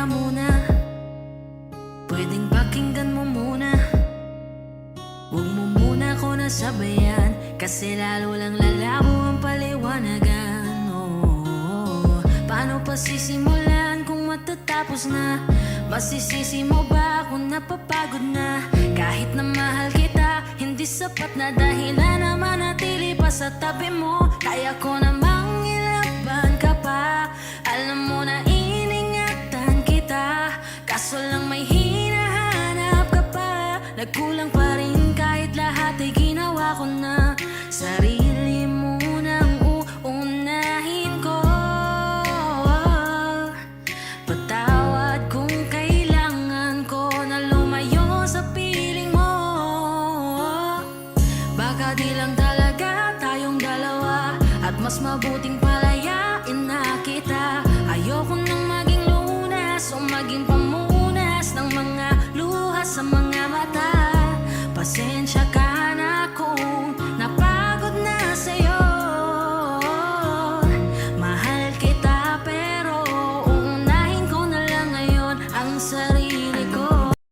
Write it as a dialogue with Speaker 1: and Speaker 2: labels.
Speaker 1: ka muna, pwedeng pakinggan mo muna. Huwag mo muna ko nasabayan, kasi lalo lang lalabo ang paliwanagan. Paano pa sisimulan kung matatapos na? Masisisi mo ba kung napapagod na? Kahit na mahal kita, hindi sapat na dahilan na manatili pa sa tabi mo. Kaya ko naman